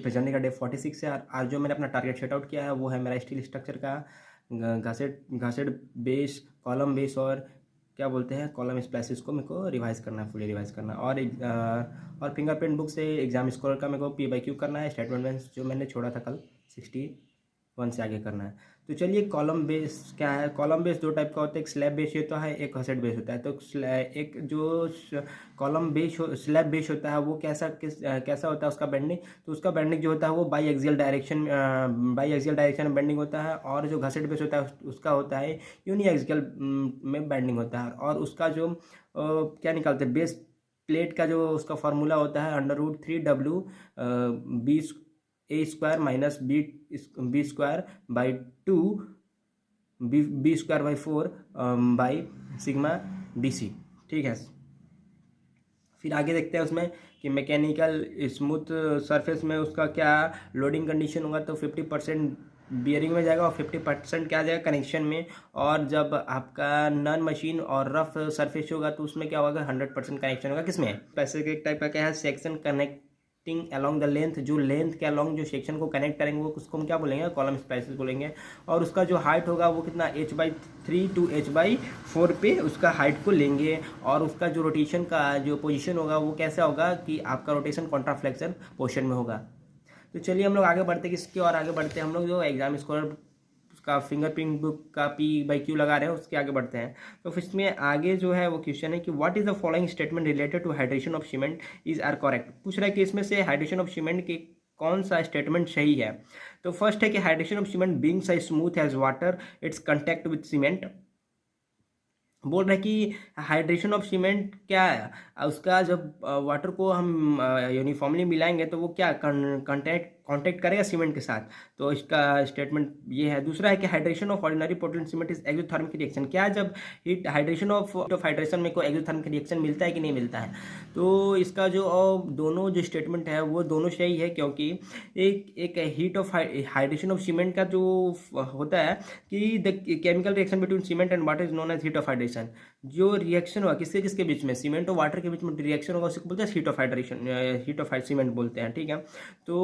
Present का day 46 है। और आज जो मैंने अपना टारगेट सेट आउट किया है वो है मेरा स्टील स्ट्रक्चर का घासेट बेस, कॉलम बेस और क्या बोलते हैं कॉलम स्प्लाइसिस को मेरे को रिवाइज करना है, फुली रिवाइज करना है। और फिंगरप्रिंट बुक से एग्जाम स्कोर का मेरे को P/Q करना है। स्टेटमेंट बेस जो मैंने छोड़ा था कल 61 से आगे करना है। तो चलिए कॉलम बेस क्या है। कॉलम बेस दो टाइप का होता है, एक स्लैब बेस होता है, एक घसेट बेस होता है। तो एक जो कॉलम बेस स्लैब बेस होता है वो कैसा होता है उसका बेंडिंग। तो उसका बेंडिंग जो होता है वो बाई एक्सियल डायरेक्शन में बेंडिंग होता है। और जो घसेट बेस होता है उसका होता है यूनी एक्सियल में बेंडिंग होता है। और उसका जो क्या निकालते हैं बेस प्लेट का जो उसका फार्मूला होता है √3W A² minus B² by 2 B² by 4 by sigma DC। ठीक है। फिर आगे देखते हैं उसमें कि मैकेनिकल स्मूथ सरफेस में उसका क्या लोडिंग कंडीशन होगा। तो 50% बियरिंग में जाएगा और 50% क्या जाएगा कनेक्शन में। और जब आपका नॉन मशीन और रफ सरफेस होगा तो उसमें क्या होगा 100% कनेक्शन होगा। किसमें पैसे के टाइप का क्या है section connecting along the length, जो लेंथ के अलोंग जो सेक्शन को कनेक्ट करेंगे वो उसको हम क्या बोलेंगे कॉलम स्प्लाइसेस बोलेंगे। और उसका जो हाइट होगा वो कितना h/3 to h/4 पे उसका हाइट को लेंगे। और उसका जो रोटेशन का जो पोजीशन होगा वो कैसा होगा कि आपका रोटेशन कॉन्ट्राफ्लेक्शन पोजीशन में होगा। तो चलिए हम लोग आगे बढ़ते किसके और आगे बढ़ते हैं हम लोग जो एग्जाम स्कोर का फिंगरप्रिंट बुक का P/Q लगा रहे हैं उसके आगे बढ़ते हैं। तो फिर इसमें आगे जो है वो क्वेश्चन है कि what is the following statement related to hydration of cement is are correct. पूछ रहा है कि इसमें से हाइड्रेशन ऑफ सीमेंट के कौन सा स्टेटमेंट सही है। तो फर्स्ट है कि hydration of cement being as smooth as water its contact with cement. बोल रहे हैं कि हाइड्रेशन ऑफ सीमेंट क्या है, उसका जब वाटर को हम यूनिफॉर्मली मिलाएंगे तो वो क्या कांटेक्ट करेगा सीमेंट के साथ। तो इसका स्टेटमेंट ये है। दूसरा है कि hydration of ordinary Portland cement is exothermic reaction. क्या जब हीट हाइड्रेशन ऑफ हाइड्रेशन में कोई एक्सोथर्मिक रिएक्शन मिलता है कि नहीं मिलता है। तो इसका जो दोनों जो स्टेटमेंट है वो दोनों सही है, क्योंकि एक heat of hydration of cement का जो होता है कि the chemical reaction between cement and water is known as heat of hydration. जो रिएक्शन हुआ किसके किसके बीच में सीमेंट और वाटर के बीच में रिएक्शन होगा उसको बोलते हैं heat of hydration, heat of cement बोलते हैं। ठीक है। तो